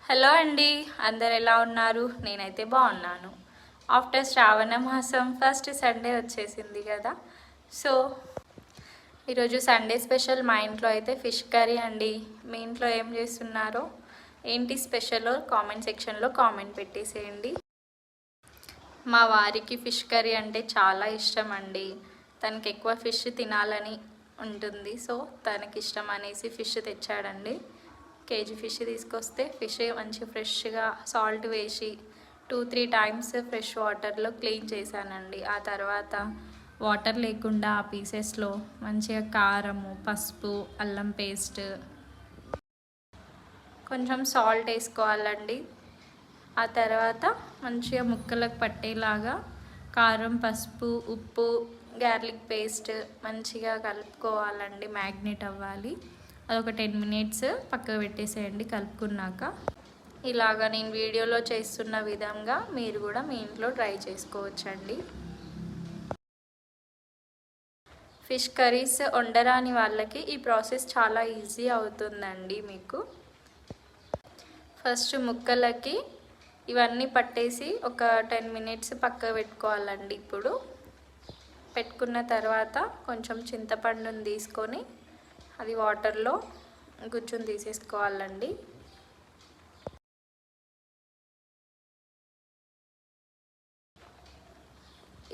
Hello అండి, అందరు ఎలా ఉన్నారు? నేనైతే బాగున్నాను. ఆఫ్టర్ శ్రావణ మాసం ఫస్ట్ సండే వచ్చేసింది కదా. సో ఈరోజు సండే స్పెషల్ మా ఇంట్లో అయితే ఫిష్ కర్రీ అండి. మీ ఇంట్లో ఏం చేస్తున్నారో, ఏంటి స్పెషల్ కామెంట్ సెక్షన్లో కామెంట్ పెట్టేసేయండి. మా వారికి ఫిష్ కర్రీ అంటే చాలా ఇష్టం అండి. తనకి ఎక్కువ ఫిష్ తినాలని ఉంటుంది. సో తనకి ఇష్టం అనేసి ఫిష్ తెచ్చాడండి. కేజీ ఫిష్ తీసుకొస్తే ఫిష్ మంచి ఫ్రెష్గా సాల్ట్ వేసి 2-3 టైమ్స్ ఫ్రెష్ వాటర్లో క్లీన్ చేశానండి. ఆ తర్వాత వాటర్ లేకుండా ఆ పీసెస్లో మంచిగా కారము, పసుపు, అల్లం పేస్ట్, కొంచెం సాల్ట్ వేసుకోవాలండి. ఆ తర్వాత మంచిగా ముక్కలకు పట్టేలాగా కారం, పసుపు, ఉప్పు, గార్లిక్ పేస్ట్ మంచిగా కలుపుకోవాలండి. మ్యాగ్నేట్ అవ్వాలి. అదొక 10 మినిట్స్ పక్కకు పెట్టేసేయండి కలుపుకున్నాక. ఇలాగా నేను వీడియోలో చేస్తున్న విధంగా మీరు కూడా మీ ఇంట్లో ట్రై చేసుకోవచ్చండి. ఫిష్ కర్రీస్ వండరాని వాళ్ళకి ఈ ప్రాసెస్ చాలా ఈజీ అవుతుందండి. మీకు ఫస్ట్ ముక్కలకి ఇవన్నీ పట్టేసి ఒక 10 మినిట్స్ పక్కకు పెట్టుకోవాలండి. ఇప్పుడు పెట్టుకున్న తర్వాత కొంచెం చింతపండుని తీసుకొని అది వాటర్లో గుజ్జును తీసేసుకోవాలండి.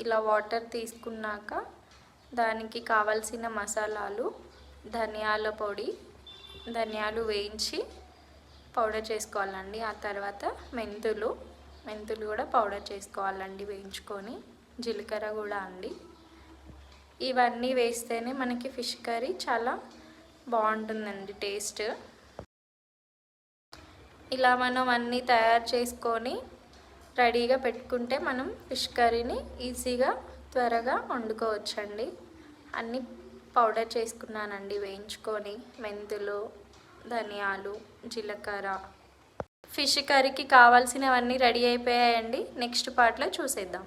ఇలా వాటర్ తీసుకున్నాక దానికి కావలసిన మసాలాలు, ధనియాల పొడి, ధనియాలు వేయించి పౌడర్ చేసుకోవాలండి. ఆ తర్వాత మెంతులు కూడా పౌడర్ చేసుకోవాలండి వేయించుకొని. జీలకర్ర కూడా అండి. ఇవన్నీ వేస్తేనే మనకి ఫిష్ కర్రీ చాలా బాగుంటుందండి టేస్ట్. ఇలా మనం అన్నీ తయారు చేసుకొని రెడీగా పెట్టుకుంటే మనం ఫిష్ కర్రీని ఈజీగా త్వరగా వండుకోవచ్చండి. అన్నీ పౌడర్ చేసుకున్నానండి వేయించుకొని. మెంతులు, ధనియాలు, జీలకర్ర. ఫిష్ కర్రీకి కావాల్సినవన్నీ రెడీ అయిపోయాయండి. నెక్స్ట్ పార్ట్లో చూసేద్దాం.